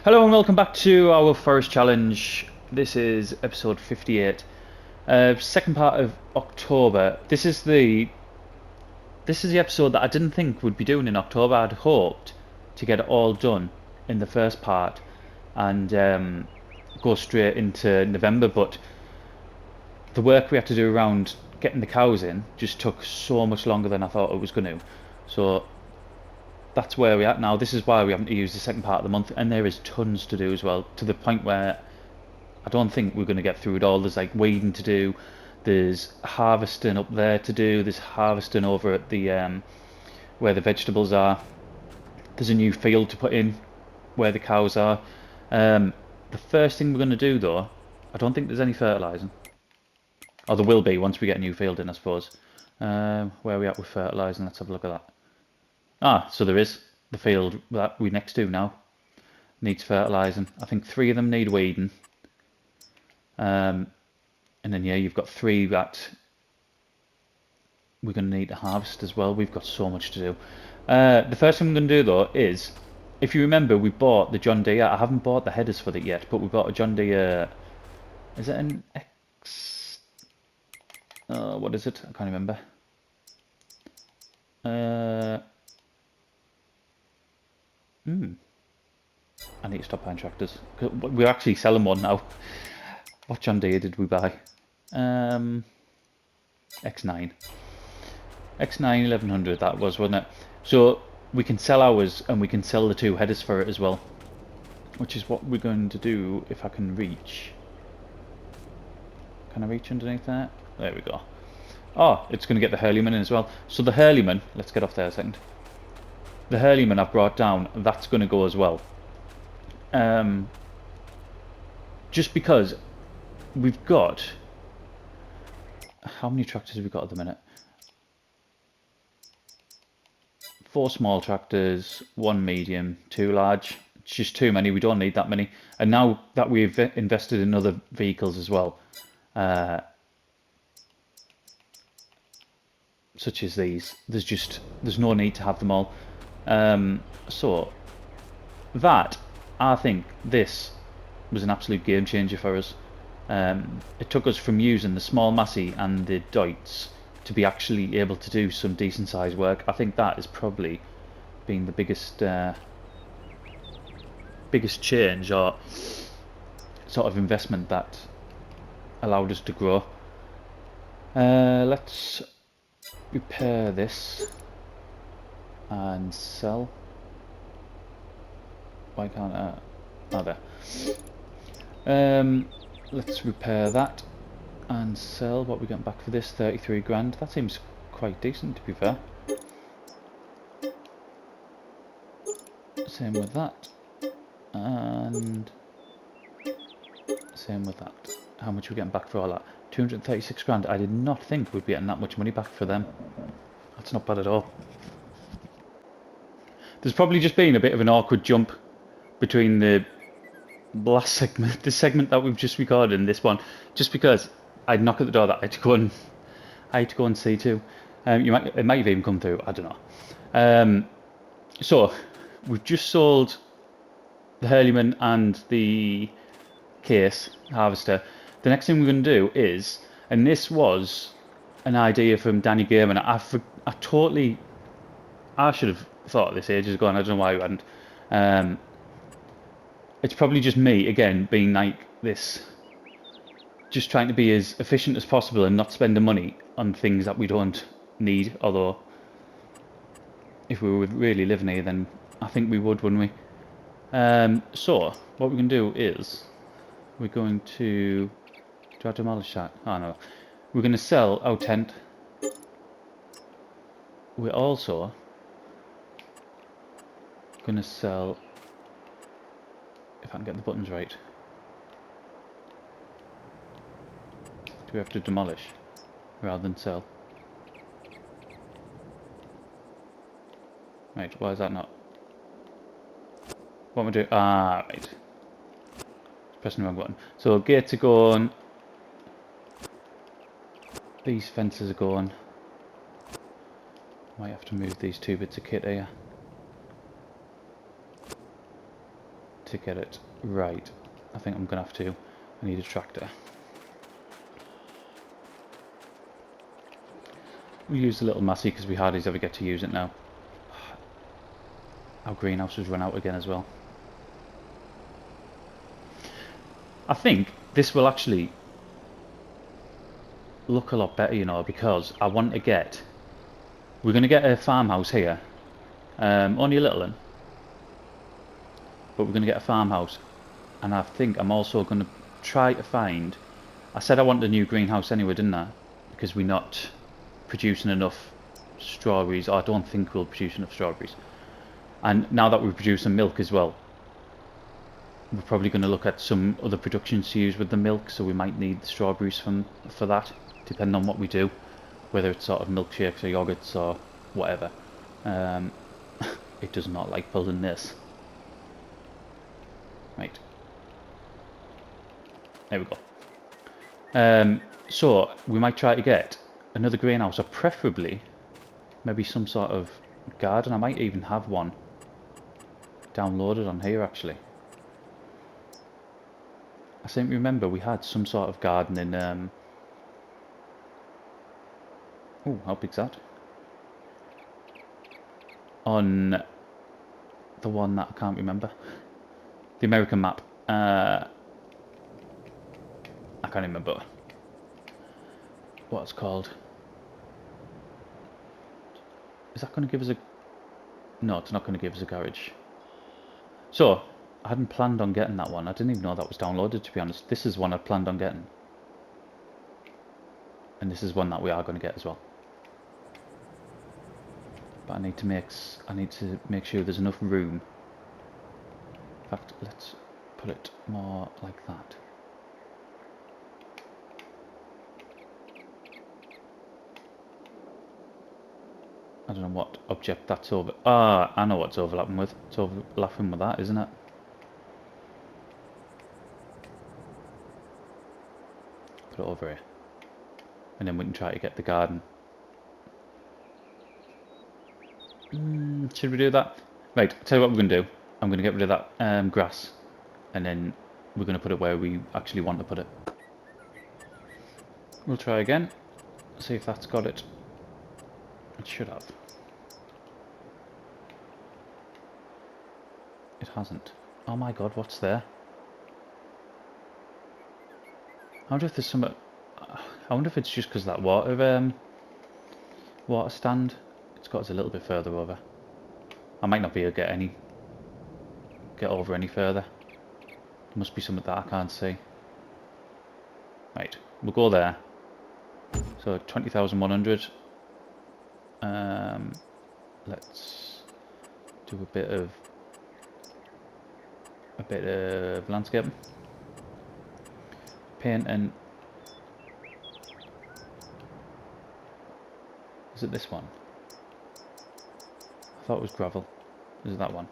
Hello and welcome back to our forest challenge. This is episode 58, second part of October. This is the episode that I didn't think we'd be doing in October. I'd hoped to get it all done in the first part and go straight into November, but the work we had to do around getting the cows in just took so much longer than I thought it was going to. So that's where we're at now. This is why we haven't used the second part of the month, and there is tons to do as well, to the point where I don't think we're going to get through it all. There's like weeding to do, there's harvesting up there to do, there's harvesting over at the where the vegetables are, there's a new field to put in where the cows are. The first thing we're going to do though, I don't think there's any fertilising, or there will be once we get a new field in, I suppose. Where are we at with fertilising? Let's have a look at that. Ah, so there is the field that we're next to now. Needs fertilising. I think 3 of them need weeding. And then yeah, you've got 3 that we're going to need to harvest as well. We've got so much to do. The first thing I'm going to do though is, if you remember, we bought the John Deere. I haven't bought the headers for it yet, but we bought a John Deere. Is it an X? What is it? I can't remember. I need to stop buying tractors. We're actually selling one now. What John Deere did we buy? X9. X9 1100 that was, wasn't it? So we can sell ours and we can sell the 2 headers for it as well. Which is what we're going to do if I can reach. Can I reach underneath that? There we go. Oh, it's going to get the Hurleyman in as well. So the Hurleyman, let's get off there a second. The Hurleyman I've brought down, that's going to go as well. Just because we've got, how many tractors have we got at the minute? 4 small tractors, 1 medium, 2 large. It's just too many. We don't need that many. And now that we've invested in other vehicles as well, such as these, there's no need to have them all. So that, I think this was an absolute game changer for us. It took us from using the small Massey and the Deutz to be actually able to do some decent sized work. I think that has probably been the biggest change or sort of investment that allowed us to grow. Let's repair this and sell. Why can't I? Oh, there. Let's repair that and sell. What we getting back for this? 33 grand. That seems quite decent, to be fair. Same with that. And same with that. How much are we getting back for all that? 236 grand. I did not think we'd be getting that much money back for them. That's not bad at all. There's probably just been a bit of an awkward jump between the last segment, the segment that we've just recorded, and this one, just because I'd knock at the door that I had to go and see too. It might have even come through. I don't know. So we've just sold the Hurleyman and the case harvester. The next thing we're going to do is, and this was an idea from Danny Gaiman. I should have thought of this ages ago, and I don't know why I hadn't. It's probably just me again being like this, just trying to be as efficient as possible and not spending money on things that we don't need. Although if we were really living here, then I think we would, wouldn't we? So what we're going to do is we're going to I demolish that? Oh no, we're going to sell our tent. We're also going to sell, if I can get the buttons right. Do we have to demolish rather than sell? Right, why is that not? What am I doing? Ah, right. Pressing the wrong button. So gates are going. These fences are going. Might have to move these 2 bits of kit here. to get it right. I think I'm going to have to. I need a tractor. We use the little Massey because we hardly ever get to use it now. Our greenhouse has run out again as well. I think this will actually look a lot better, you know, because I want to get... We're going to get a farmhouse here. Only a little one. But we're going to get a farmhouse. And I think I'm also going to try to find... I said I wanted a new greenhouse anyway, didn't I? Because we're not producing enough strawberries. I don't think we'll produce enough strawberries. And now that we're producing milk as well, we're probably going to look at some other productions to use with the milk. So we might need the strawberries for that, depending on what we do. Whether it's sort of milkshakes or yogurts or whatever. It does not like pulling this. Right. There we go. So we might try to get another greenhouse, or preferably maybe some sort of garden. I might even have one downloaded on here actually. I seem to remember we had some sort of garden in oh, how big's that? On the one that I can't remember. The American map. I can't remember what it's called. Is that going to give us a... No, it's not going to give us a garage. So, I hadn't planned on getting that one. I didn't even know that was downloaded, to be honest. This is one I planned on getting. And this is one that we are going to get as well. But I need to make sure there's enough room. In fact, let's put it more like that. I don't know what object that's over... Ah, I know what it's overlapping with. It's overlapping with that, isn't it? Put it over here. And then we can try to get the garden. Should we do that? Right, I'll tell you what we're going to do. I'm going to get rid of that grass. And then we're going to put it where we actually want to put it. We'll try again. See if that's got it. It should have. It hasn't. Oh my god, what's there? I wonder if there's some... I wonder if it's just because that water stand, it's got us a little bit further over. I might not be able to get over any further. There must be something that I can't see. Right, we'll go there. So 20,100. Let's do a bit of landscape paint. And is it this one? I thought it was gravel. Is it that one?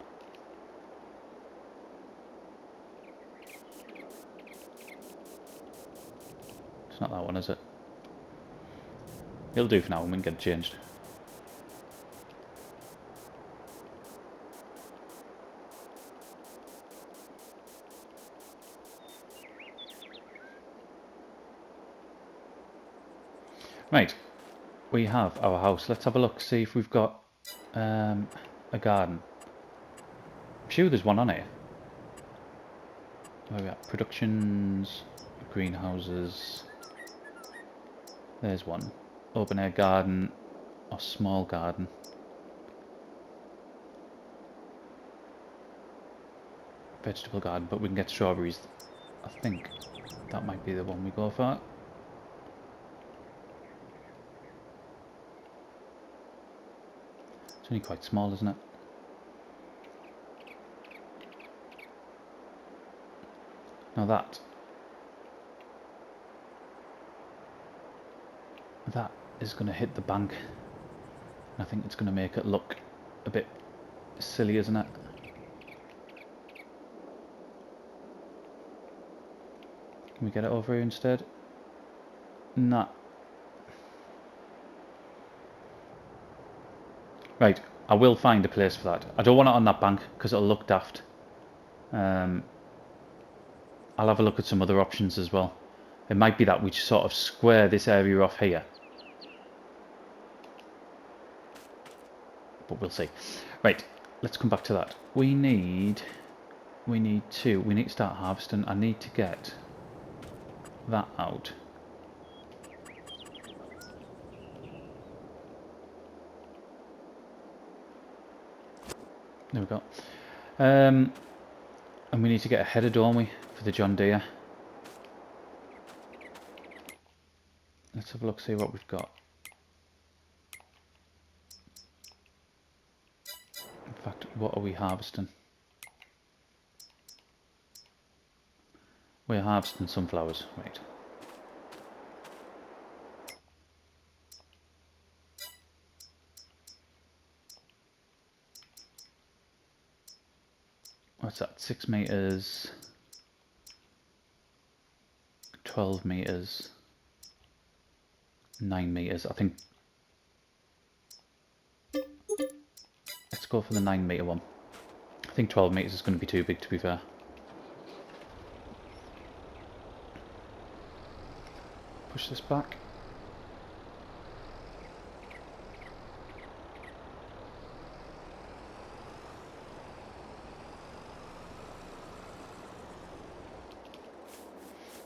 It's not that one, is it? It'll do for now, we can get it changed. Right, we have our house. Let's have a look, see if we've got a garden. I'm sure there's one on here. Where are we at? Productions, greenhouses. There's one. Open air garden or small garden. Vegetable garden, but we can get strawberries. I think that might be the one we go for. It's only quite small, isn't it? Now that is going to hit the bank. I think it's going to make it look a bit silly, isn't it? Can we get it over here instead? Nah. Right, I will find a place for that. I don't want it on that bank because it'll look daft. I'll have a look at some other options as well. It might be that we just sort of square this area off here, but we'll see. Right, let's come back to that. We need to start harvesting. I need to get that out. There we go. And we need to get a header, don't we, for the John Deere. Let's have a look, see what we've got. In fact, what are we harvesting? We're harvesting sunflowers, right. What's that? 6 meters, 12 meters, 9 meters. I think. Let's go for the 9 meter one. I think 12 meters is going to be too big, to be fair. Push this back.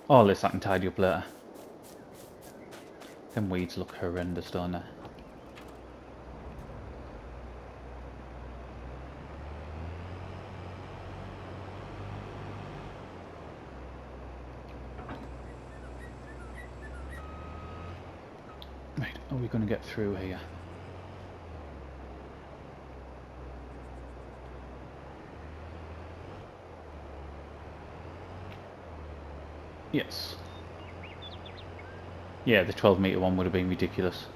All this I can tidy up later. Them weeds look horrendous, don't they? Right, are we going to get through here? Yes. Yeah, the 12 meter one would have been ridiculous.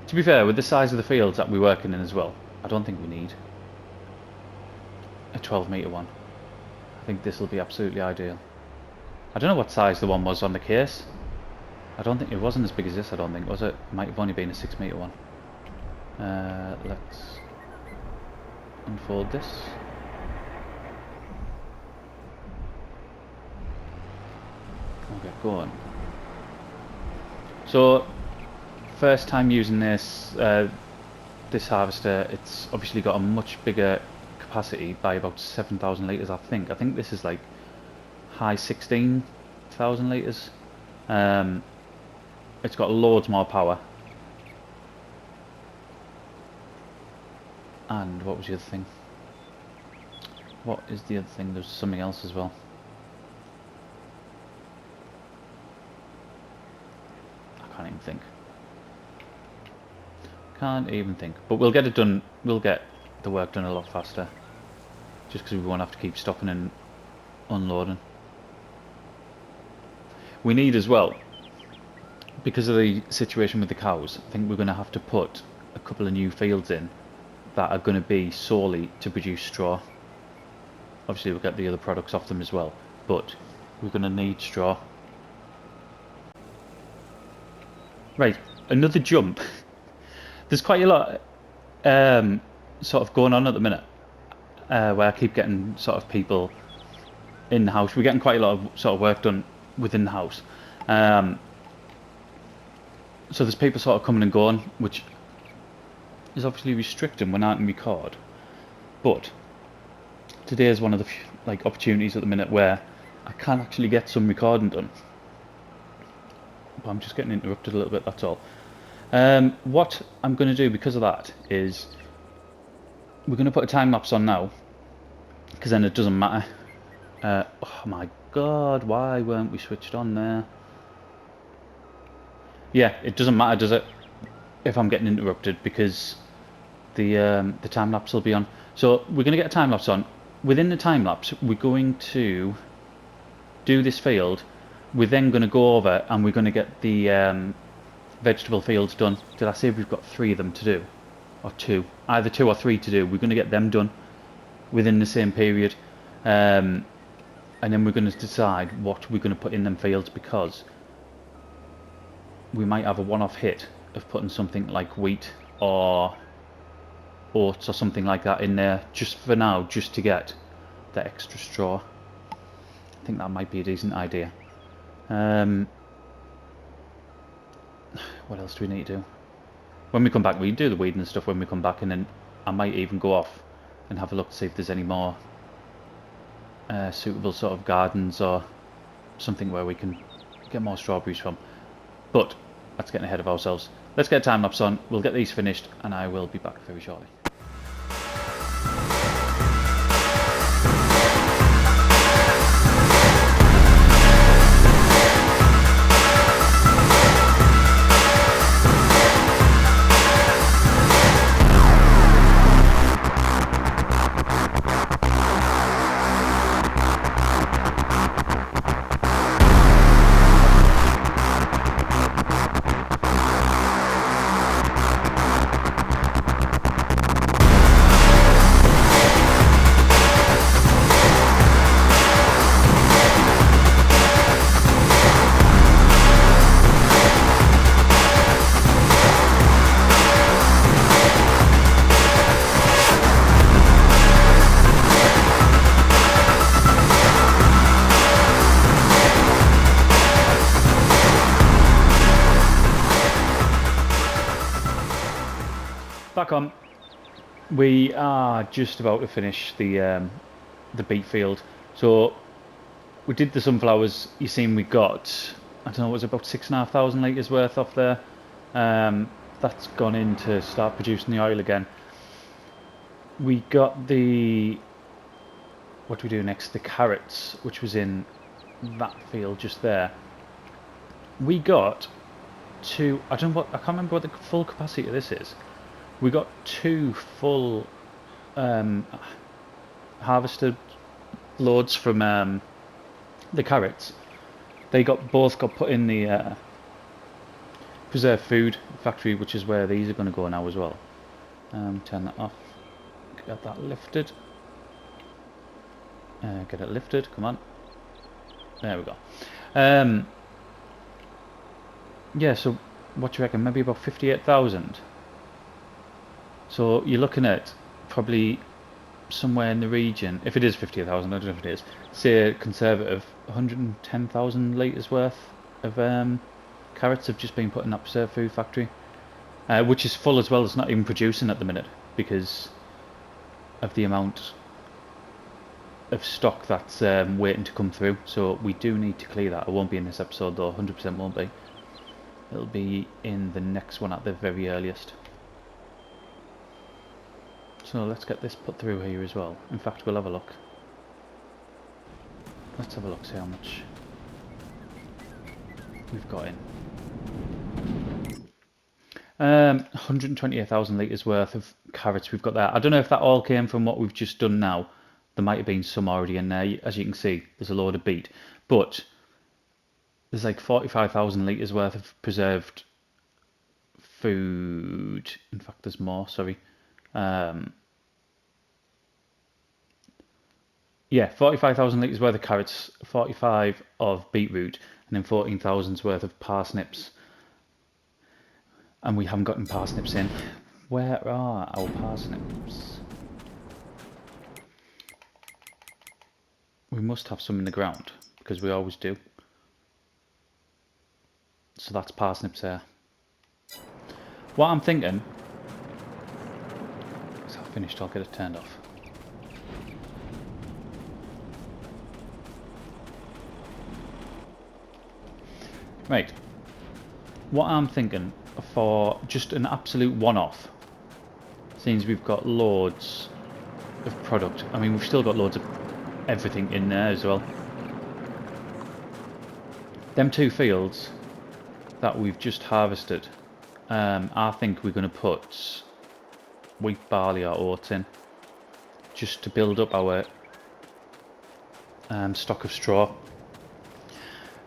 To be fair, with the size of the fields that we're working in as well, I don't think we need a 12 meter one. I think this will be absolutely ideal. I don't know what size the one was on the case. I don't think it wasn't as big as this, I don't think, was it? It might have only been a 6 meter one. Let's unfold this. We'll get going. So, first time using this this harvester. It's obviously got a much bigger capacity by about 7,000 litres, I think. I think this is like high 16,000 litres. It's got loads more power. And what was the other thing? What is the other thing? There's something else as well. I can't even think. Can't even think. But we'll get it done. We'll get the work done a lot faster. Just because we won't have to keep stopping and unloading. We need as well, because of the situation with the cows, I think we're going to have to put a couple of new fields in that are going to be solely to produce straw. Obviously we'll get the other products off them as well, but we're going to need straw. Right, another jump. There's quite a lot sort of going on at the minute, where I keep getting sort of people in the house. We're getting quite a lot of sort of work done within the house. So there's people sort of coming and going, which is obviously restricting when I can record. But today is one of the like opportunities at the minute where I can actually get some recording done. But I'm just getting interrupted a little bit, that's all. What I'm going to do because of that is we're going to put a time lapse on now, because then it doesn't matter. Oh my god, why weren't we switched on there? Yeah, it doesn't matter, does it, if I'm getting interrupted, because the time lapse will be on. So we're going to get a time lapse on. Within the time lapse, we're going to do this field. We're then going to go over and we're going to get the vegetable fields done. Did I say we've got 3 of them to do? Or 2? Either 2 or 3 to do. We're going to get them done within the same period. And then we're going to decide what we're going to put in them fields, because we might have a one-off hit of putting something like wheat or oats or something like that in there, just for now, just to get the extra straw. I think that might be a decent idea. What else do we need to do? When we come back, we do the weeding and stuff when we come back, and then I might even go off and have a look to see if there's any more suitable sort of gardens or something where we can get more strawberries from. But that's getting ahead of ourselves. Let's get a time lapse on, we'll get these finished, and I will be back very shortly. Back on. We are just about to finish the beet field. So we did the sunflowers. You seen we got, I don't know, it was about 6,500 litres worth off there. That's gone in to start producing the oil again. We got the, what do we do next? The carrots, which was in that field just there. We got two, I don't know what, I can't remember what the full capacity of this is. We got 2 full harvested loads from the carrots. They both got put in the preserved food factory, which is where these are going to go now as well. Turn that off. Get that lifted. Get it lifted. Come on. There we go. Yeah. So what do you reckon? Maybe about 58,000. So you're looking at probably somewhere in the region, if it is 50,000, I don't know if it is, say a conservative 110,000 litres worth of carrots have just been put in that preserved food factory, which is full as well. It's not even producing at the minute because of the amount of stock that's waiting to come through. So we do need to clear that. It won't be in this episode though, 100% won't be. It'll be in the next one at the very earliest. So let's get this put through here as well. In fact, we'll have a look. Let's have a look, see how much we've got in. 128,000 litres worth of carrots we've got there. I don't know if that all came from what we've just done now. There might have been some already in there. As you can see, there's a load of beet. But there's like 45,000 litres worth of preserved food. In fact, there's more, sorry. Yeah, 45,000 litres worth of carrots, 45 of beetroot, and then 14,000's worth of parsnips. And we haven't gotten parsnips in. Where are our parsnips? We must have some in the ground, because we always do. So that's parsnips there. What I'm thinking, is that finished? I'll get it turned off. Right, what I'm thinking for just an absolute one-off, since we've got loads of product, I mean we've still got loads of everything in there as well. Them 2 fields that we've just harvested, I think we're going to put wheat, barley or oats in, just to build up our stock of straw.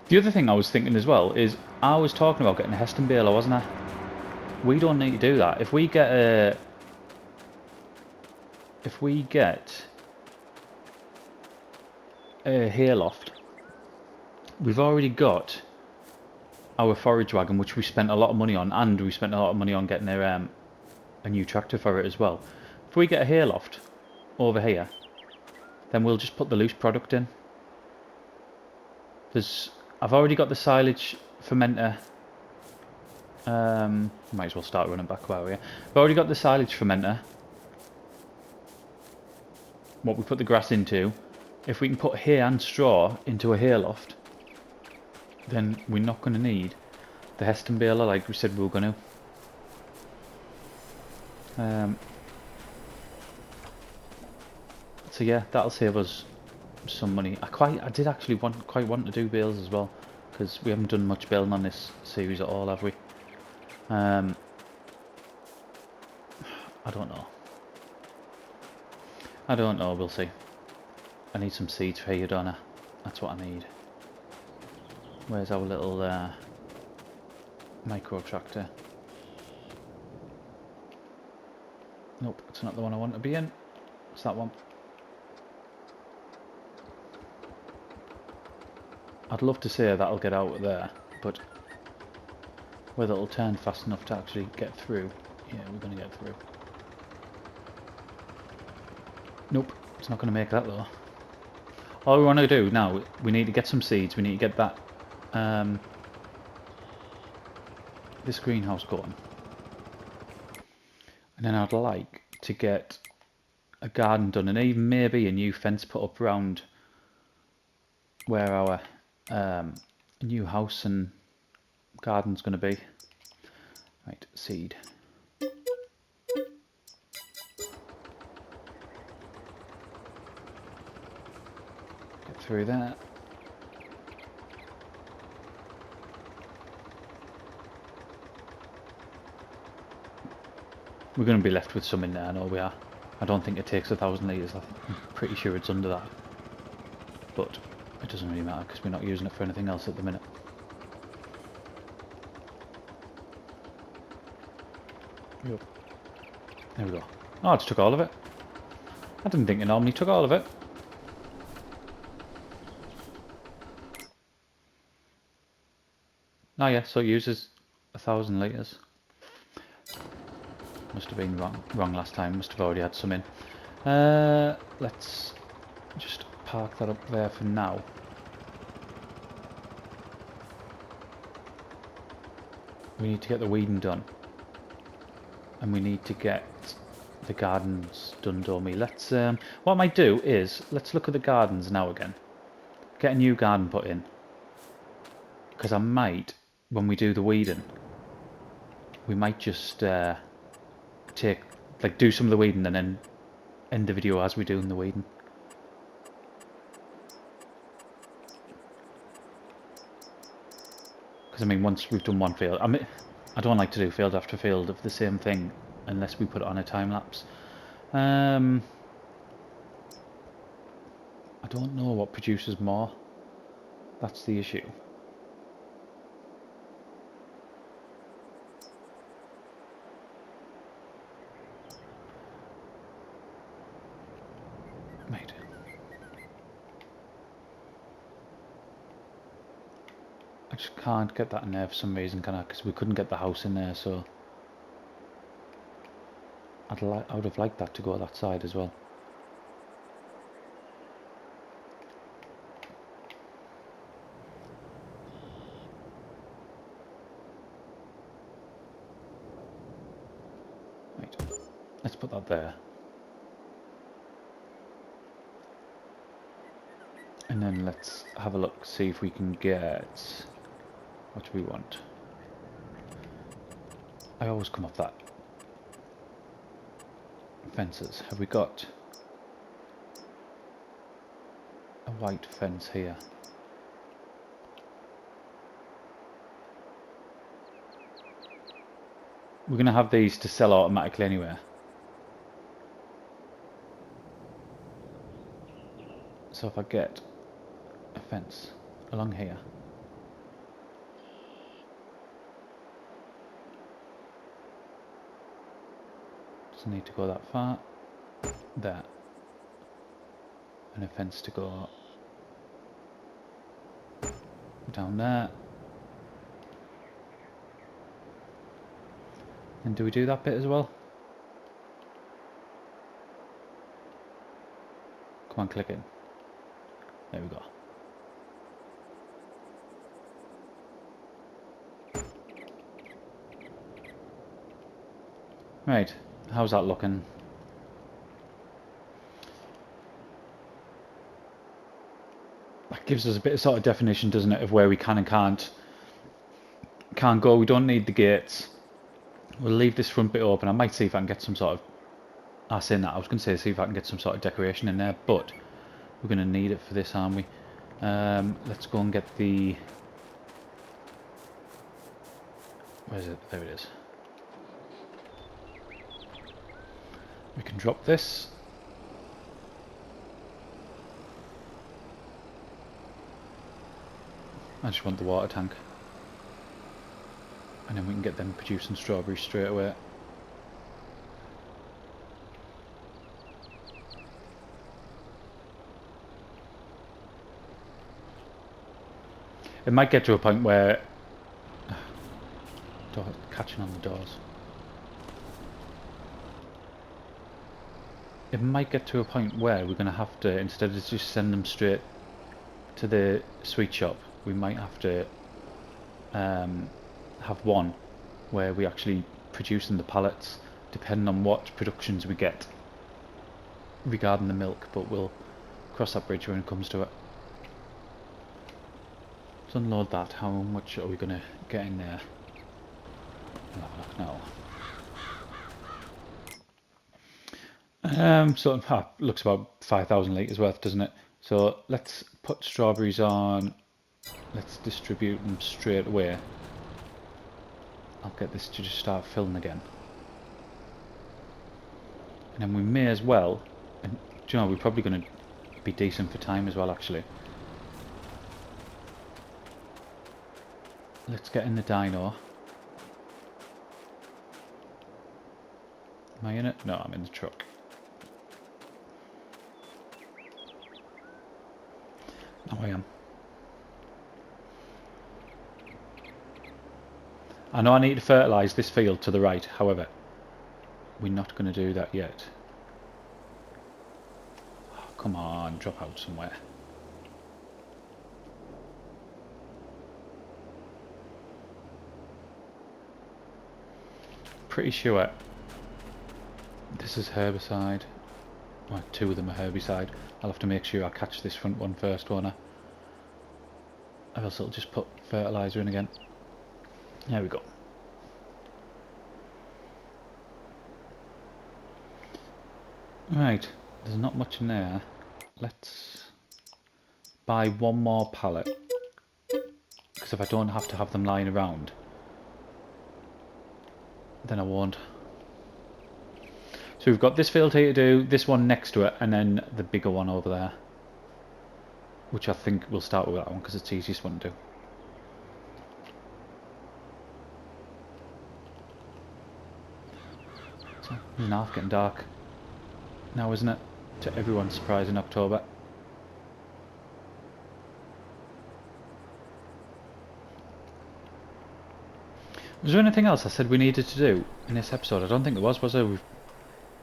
The other thing I was thinking as well is, I was talking about getting a Heston baler, wasn't I? We don't need to do that. If we get a hayloft, we've already got our forage wagon, which we spent a lot of money on, and we spent a lot of money on getting a new tractor for it as well. if we get a hayloft over here, then we'll just put the loose product in. I've already got the silage fermenter. Might as well start running back while we're here. I've already got the silage fermenter. What we put the grass into. If we can put hay and straw into a hayloft, then we're not going to need the Heston baler like we said we were going to. So yeah, that'll save us some money. I did actually quite want to do bales as well, because we haven't done much baling on this series at all, have we? I don't know. We'll see. I need some seeds for you, don't I? That's what I need. Where's our little micro tractor? Nope, it's not the one I want to be in. It's that one. I'd love to say that'll get out there, but whether it'll turn fast enough to actually get through. Yeah, we're going to get through. Nope, it's not going to make that though. All we want to do now, we need to get some seeds. We need to get that this greenhouse going, and then I'd like to get a garden done, and even maybe a new fence put up around where our new house and garden's going to be. Right, seed. Get through that. We're going to be left with some in there, I know we are. I don't think it takes 1,000 litres, I'm pretty sure it's under that. But it doesn't really matter because we're not using it for anything else at the minute. Yep. There we go. Oh, I just took all of it. I didn't think it normally took all of it. Oh yeah, so it uses 1,000 litres. Must have been wrong last time, must have already had some in. Let's just park that up there for now. We need to get the weeding done. And we need to get the gardens done, don't we? Let's, what I might do is, let's look at the gardens now again. Get a new garden put in. Because I might, when we do the weeding, we might just do some of the weeding and then end the video as we're doing the weeding. Because I mean, once we've done one field, I don't like to do field after field of the same thing unless we put it on a time lapse. I don't know what produces more. That's the issue. Right. I just can't get that in there for some reason, can I? Because we couldn't get the house in there, so I would have liked that to go that side as well. Right. Let's put that there. And then let's have a look, see if we can get... What do we want? I always come off that. Fences. Have we got a white fence here? We're going to have these to sell automatically anyway. So if I get a fence along here, doesn't need to go that far, there, and a fence to go down there. And do we do that bit as well? Come on, click it. There we go. Right, how's that looking? That gives us a bit of sort of definition, doesn't it, of where we can and can't go. We don't need the gates. We'll leave this front bit open. I might see if I can get some sort of... I was going to say see if I can get some sort of decoration in there, but we're going to need it for this, aren't we? Let's go and get the... Where is it? There it is. We can drop this. I just want the water tank. And then we can get them producing strawberries straight away. It might get to a point where... catching on the doors. It might get to a point where we're going to have to, instead of just send them straight to the sweet shop, we might have to have one where we actually producing the pallets, depending on what productions we get regarding the milk, but we'll cross that bridge when it comes to it. Let's unload that. How much are we going to get in there? No. So looks about 5,000 litres worth, doesn't it? So let's put strawberries on. Let's distribute them straight away. I'll get this to just start filling again. And then we may as well, and do you know, we're probably going to be decent for time as well, actually. Let's get in the dyno. Am I in it? No, I'm in the truck. No, I am. I know I need to fertilise this field to the right, however, we're not going to do that yet. Oh, come on, drop out somewhere. Pretty sure this is herbicide. Well, two of them are herbicide. I'll have to make sure I catch this front one first, won't I? Or else it'll just put fertiliser in again. There we go. Right, there's not much in there. Let's buy one more pallet, because if I don't have to have them lying around, then I won't. So we've got this field here to do, this one next to it, and then the bigger one over there, which I think we'll start with that one because it's the easiest one to do. So, it's half getting dark now, isn't it? To everyone's surprise in October. Was there anything else I said we needed to do in this episode? I don't think there was there? We've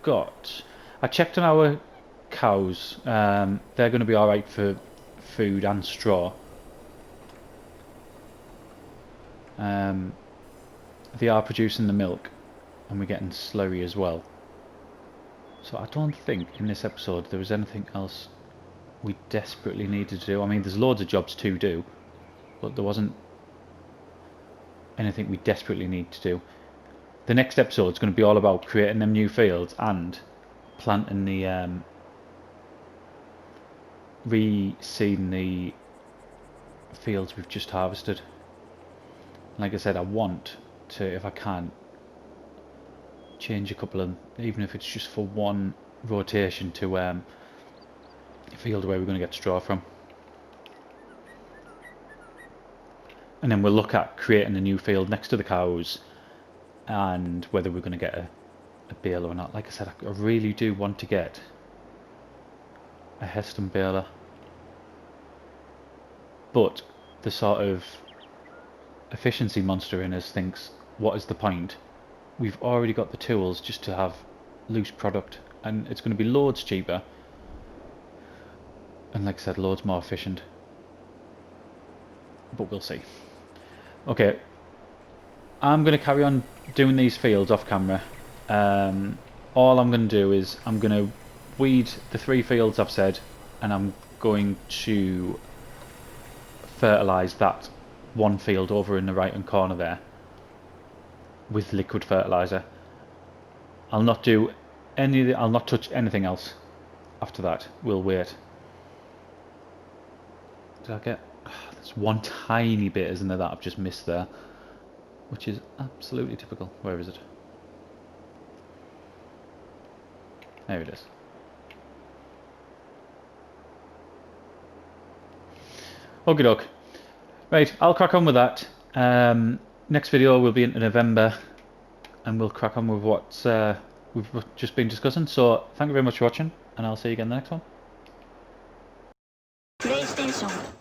got... I checked on our cows. They're going to be alright for food and straw. They are producing the milk, and we're getting slurry as well. So I don't think in this episode there was anything else we desperately needed to do. I mean, there's loads of jobs to do, but there wasn't anything we desperately need to do. The next episode is going to be all about creating them new fields and planting the reseeding the fields we've just harvested. Like I said, I want to, if I can, change a couple of them, even if it's just for one rotation, to a field where we're going to get straw from. And then we'll look at creating a new field next to the cows and whether we're going to get a baler or not. Like I said, I really do want to get a Heston baler, but the sort of efficiency monster in us thinks, what is the point? We've already got the tools just to have loose product, and it's going to be loads cheaper And like I said, loads more efficient. But we'll see. Okay. I'm going to carry on doing these fields off camera. All I'm going to do is I'm going to weed the 3 fields I've said, and I'm going to fertilise that 1 field over in the right hand corner there with liquid fertiliser. I'll not do I'll not touch anything else after that. We'll wait. Did I get... there's one tiny bit, isn't there, that I've just missed there, which is absolutely typical. Where is it? There it is. Okie doke. Right, I'll crack on with that. Next video will be into November, and we'll crack on with what we've just been discussing. So thank you very much for watching, and I'll see you again in the next one. PlayStation